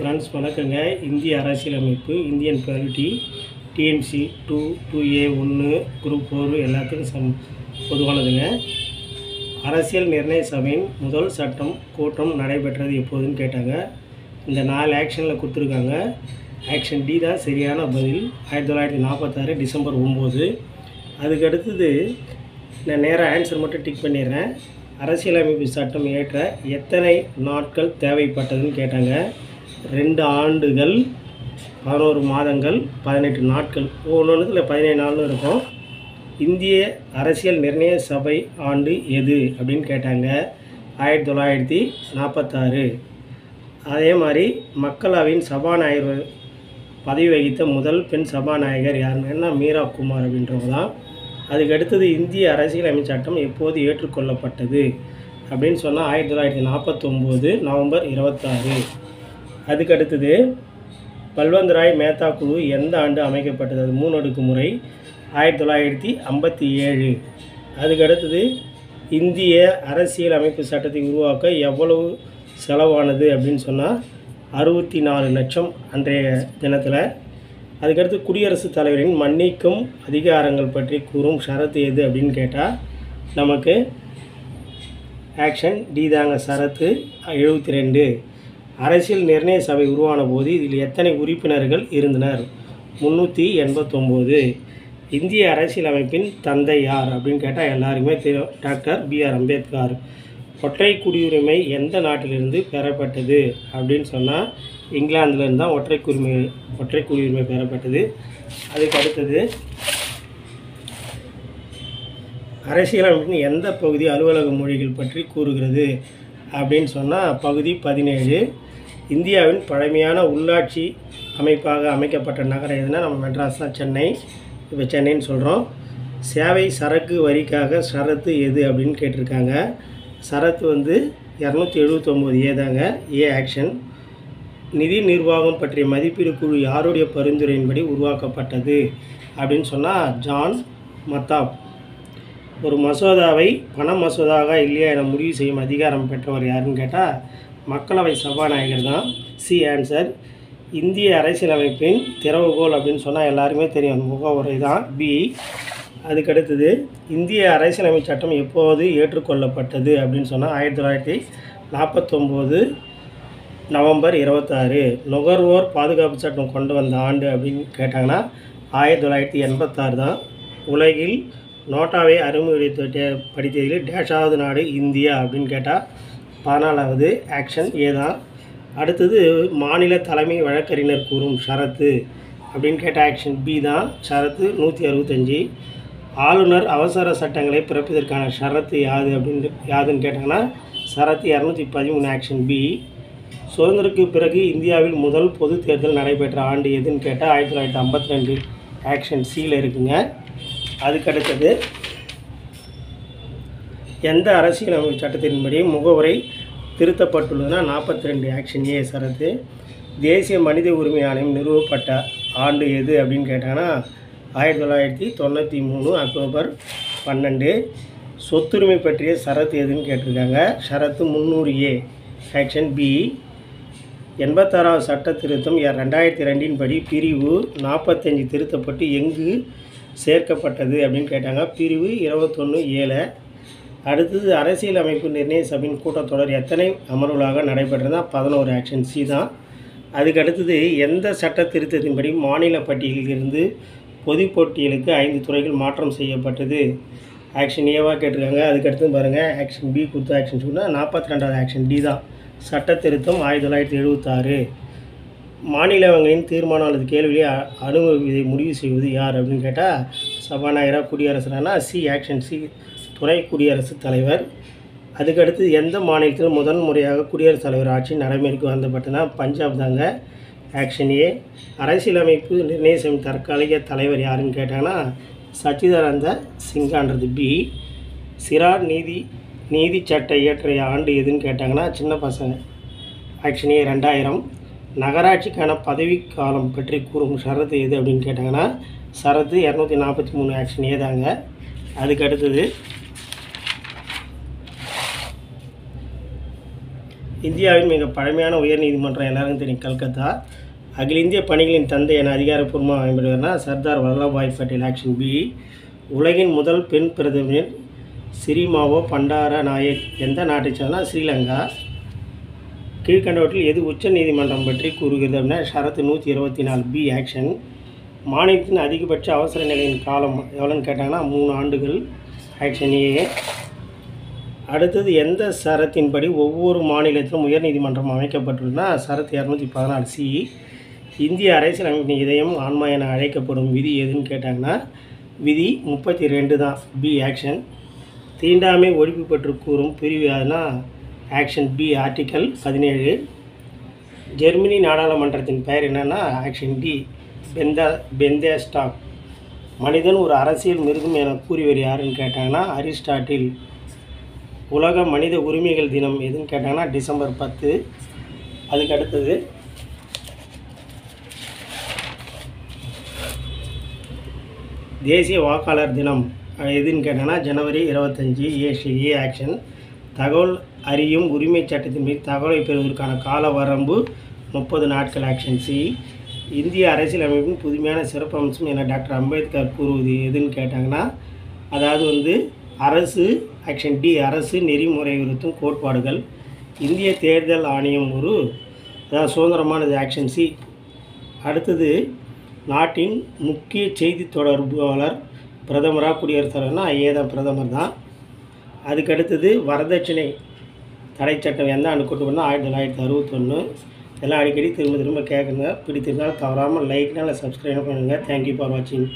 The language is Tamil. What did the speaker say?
ஃப்ரெண்ட்ஸ் வணக்கங்க. இந்திய அரசியலமைப்பு Indian polity DNC 2A 1 group 4 எல்லாத்துக்கும் பொதுவானதுங்க. அரசியல் நிர்ணய சபையின் முதல் சட்டம் கூட்டம் நடைபெற்றது எப்போதுன்னு கேட்டாங்க. இந்த 4 ஆக்ஷனில் கொடுத்துருக்காங்க. ஆக்ஷன் டி தான் சரியான பதில். 1946 டிசம்பர் 9. அதுக்கு அடுத்தது நான் நேராக ஆன்சர் மட்டும் டிக் பண்ணிடுறேன். அரசியலமைப்பு சட்டம் இயற்ற எத்தனை நாட்கள் தேவைப்பட்டதுன்னு கேட்டாங்க. 2 ஆண்டுகள், 11 மாதங்கள், 18 நாட்கள். ஒவ்வொன்றுத்தில் 17 நாள்னு இருக்கும். இந்திய அரசியல் நிர்ணய சபை ஆண்டு எது அப்படின்னு கேட்டாங்க. 1946. அதே மாதிரி மக்களவையின் சபாநாயகர் பதவி வகித்த முதல் பெண் சபாநாயகர் யாருன்னா மீரா குமார் அப்படின்றவங்க தான். அதுக்கு அடுத்தது இந்திய அரசியலமைப்பு சட்டம் எப்போது ஏற்றுக்கொள்ளப்பட்டது அப்படின்னு சொன்னால் 1949 நவம்பர் 26. அதுக்கு அடுத்தது பல்வந்த் ராய் மேத்தா குழு எந்த ஆண்டு அமைக்கப்பட்டது? அது 3 அடுக்கு முறை 1957. அதுக்கு அடுத்தது இந்திய அரசியல் அமைப்பு சட்டத்தை உருவாக்க எவ்வளவு செலவானது அப்படின்னு சொன்னால் 64 லட்சம் அன்றைய தினத்தில். அதுக்கடுத்து குடியரசுத் தலைவரின் மன்னிக்கும் அதிகாரங்கள் பற்றி கூறும் ஷரத்து எது அப்படின்னு கேட்டால் நமக்கு ஆக்ஷன் டி தாங்க. ஷரத்து 72. அரசியல் நிர்ணய சபை உருவான போது இதில் எத்தனை உறுப்பினர்கள் இருந்தனர்? 389. இந்திய அரசியலமைப்பின் தந்தை யார் அப்படின்னு கேட்டால் எல்லாருக்குமே தெரியும், டாக்டர் B.R. அம்பேத்கர். ஒற்றை குடியுரிமை எந்த நாட்டிலிருந்து பெறப்பட்டது அப்படின்னு சொன்னால் இங்கிலாந்திலிருந்து தான் ஒற்றை குடியுரிமை பெறப்பட்டது. அதுக்கு அடுத்தது அரசியலமைப்பின் எந்த பகுதி அலுவலக மொழிகள் பற்றி கூறுகிறது அப்படின்னு சொன்னால் பகுதி 17. இந்தியாவின் பழமையான உள்ளாட்சி அமைப்பாக அமைக்கப்பட்ட நகரம் எதுனா நம்ம மெட்ராஸ் தான், சென்னை. இப்போ சென்னைன்னு சொல்கிறோம். சேவை சரக்கு வரிக்காக ஷரத்து எது அப்படின்னு கேட்டிருக்காங்க. ஷரத்து 279A தாங்க. ஏ ஆக்ஷன். நிதி நிர்வாகம் பற்றிய மதிப்பீடு குழு யாருடைய பரிந்துரையின்படி உருவாக்கப்பட்டது அப்படின்னு சொன்னால் ஜான் மத்தாப். ஒரு மசோதாவை பண மசோதாவாக இல்லையா என முடிவு செய்யும் அதிகாரம் பெற்றவர் யாருன்னு கேட்டால் மக்களவை சபாநாயகர் தான். C answer. இந்திய அரசியலமைப்பின் திறவுகோல் அப்படின்னு சொன்னால் எல்லாருமே தெரியும், முகவுரை தான். பி. அதுக்கடுத்தது இந்திய அரசியலமைப்பு சட்டம் எப்போது ஏற்றுக்கொள்ளப்பட்டது அப்படின்னு சொன்னால் 1949 நவம்பர் 26. நுகர்வோர் பாதுகாப்பு சட்டம் கொண்டு வந்த ஆண்டு அப்படின்னு கேட்டாங்கன்னா 1986 தான். உலகில் நோட்டாவை அறிமுகப்படுத்தியதில் டேஷாவது நாடு இந்தியா அப்படின்னு கேட்டால் 14வது. ஆக்ஷன் ஏ தான். அடுத்தது மாநில தலைமை வழக்கறிஞர் கூறும் ஷரத்து அப்படின்னு கேட்டால் ஆக்ஷன் பி தான். ஷரத்து 165. ஆளுநர் அவசர சட்டங்களை பிறப்பதற்கான ஷரத்து யாதுன்னு கேட்டாங்கன்னா ஷரத்து 213. Action B. சுதந்திரத்துக்கு பிறகு இந்தியாவில் முதல் பொது தேர்தல் நடைபெற்ற ஆண்டு எதுன்னு கேட்டால் 1952. ஆக்ஷன் சியில் இருக்குங்க. அதுக்கடுத்தது எந்த அரசியலமைப்பு சட்டத்தின்படி முகவுரை திருத்தப்பட்டுள்ளதுன்னா 42. ஆக்ஷன் ஏ ஷரத்து. தேசிய மனித உரிமை ஆணையம் நிறுவப்பட்ட ஆண்டு எது அப்படின்னு கேட்டாங்கன்னா 1993 அக்டோபர் 12. சொத்துரிமை பற்றிய ஷரத்து எதுன்னு கேட்டிருக்காங்க. ஷரத்து 300A. Action B. 86வது சட்ட திருத்தம் 2002 படி பிரிவு 45 திருத்தப்பட்டு எங்கு சேர்க்கப்பட்டது அப்படின்னு கேட்டாங்க. பிரிவு 21A. அடுத்தது அரசியலமைப்பு நிர்ணய சபையின் கூட்டத்தொடர் எத்தனை அமர்வுகளாக நடைபெற்றதுனா 11. ஆக்ஷன் சி தான். அதுக்கு அடுத்தது எந்த சட்ட திருத்தத்தின்படி மாநில பட்டியலில் இருந்து பொது போட்டியலுக்கு 5 துறைகள் மாற்றம் செய்யப்பட்டது? ஆக்ஷன் ஏவாக கேட்டிருக்காங்க. அதுக்கடுத்து பாருங்கள், ஆக்ஷன் பி கொடுத்த ஆக்ஷன் சொன்னால் 42வது. ஆக்ஷன் டி தான். சட்ட திருத்தம் 1976. மாநிலங்களின் தீர்மானம் அல்லது கேள்வியை அனுமதியை முடிவு செய்வது யார் அப்படின்னு கேட்டால் சபாநாயகராக குடியரசுனா சி. ஆக்ஷன் சி துணை குடியரசுத் தலைவர். அதுக்கடுத்து எந்த மாநிலத்தில் முதன் முறையாக குடியரசுத் தலைவர் ஆட்சி நடைமுறைக்கு வந்தப்பட்டனா பஞ்சாப் தாங்க. ஆக்ஷன் ஏ. அரசியலமைப்பு நிர்ணய சபை தற்காலிக தலைவர் யாருன்னு கேட்டாங்கன்னா சச்சிதானந்த சிங்கான்றது பி. சிறார் நீதி சட்ட இயற்றிய ஆண்டு எதுன்னு கேட்டாங்கன்னா சின்ன பசங்க. ஆக்ஷன் ஏ 2000. நகராட்சிக்கான பதவி காலம் பற்றி கூறும் ஷரத்து எது அப்படின்னு கேட்டாங்கன்னா ஷரத்து 243. ஆக்ஷன் ஏ தாங்க. அதுக்கு அடுத்தது இந்தியாவின் மிக பழமையான உயர்நீதிமன்றம் எல்லாருக்கும் தெரியும், கல்கத்தா. அகில இந்திய பணிகளின் தந்தை என அதிகாரப்பூர்வமாக அமைப்படுகிறனா சர்தார் வல்லபாய் பட்டேல். Action B. உலகின் முதல் பெண் பிரதமர் சிறிமாவோ பண்டார நாயக் எந்த நாட்டை சேர்ந்தனா ஸ்ரீலங்கா. கீழ்கண்டவற்றில் எது உச்ச நீதிமன்றம் பற்றி கூறுகிறது அப்படின்னா ஷரத்து 124 பி. ஆக்ஷன். மாநிலத்தின் அதிகபட்ச அவசர நிலையின் காலம் எவ்வளோன்னு கேட்டாங்கன்னா 3 ஆண்டுகள். ஆக்ஷன் ஏ. அடுத்தது எந்த சரத்தின்படி ஒவ்வொரு மாநிலத்திலும் உயர்நீதிமன்றம் அமைக்கப்பட்டுள்ளனா சரத்து 214 சி. இந்திய அரசியலமைப்பின் இதயம் ஆன்மா என அழைக்கப்படும் விதி எதுன்னு கேட்டாங்கன்னா விதி 32 தான். பி. ஆக்ஷன். தீண்டாமை ஒழிப்பு பற்றி கூறும் பிரிவு அதுனா ஆக்ஷன் பி. ஆர்டிக்கல் 17. ஜெர்மனி நாடாளுமன்றத்தின் பெயர் என்னென்னா ஆக்ஷன் டி. பெந்தேஸ்டாக். மனிதன் ஒரு அரசியல் மிருகம் என கூறியவர் யாருன்னு கேட்டாங்கன்னா அரிஸ்டாட்டில். உலக மனித உரிமைகள் தினம் எதுன்னு கேட்டாங்கன்னா டிசம்பர் 10. அதுக்கு அடுத்தது தேசிய வாக்காளர் தினம் எதுன்னு கேட்டாங்கன்னா ஜனவரி 25. ஏ. ஆக்ஷன். தகவல் அறியும் உரிமை சட்டத்தின் மீது தகவலை பெறுவதற்கான கால வரம்பு 30 நாட்கள். Action C. இந்திய அரசியலமைப்பின் புதுமையான சிறப்பம்சம் என டாக்டர் அம்பேத்கர் கூறுவது எதுன்னு கேட்டாங்கன்னா அதாவது அரசு. ஆக்ஷன் டி. அரசு நெறிமுறையுறுத்தும் கோட்பாடுகள். இந்திய தேர்தல் ஆணையம் சுதந்திரமானது. Action C. அடுத்தது நாட்டின் முக்கிய செய்தி தொடர்பாளர் பிரதமராக குடியரசுத் தலைவர்னா தான் பிரதமர் தான். அதுக்கடுத்தது வரதட்சணை தடை சட்டம் எந்த ஆண்டு கொண்டு வந்தால் 1961. இதெல்லாம் அடிக்கடி திரும்ப திரும்ப கேட்குங்க. பிடித்திருந்தால் தவறாமல் லைக்னால் சப்ஸ்கிரைப் பண்ணுங்கள். தேங்க்யூ ஃபார் வாட்சிங்.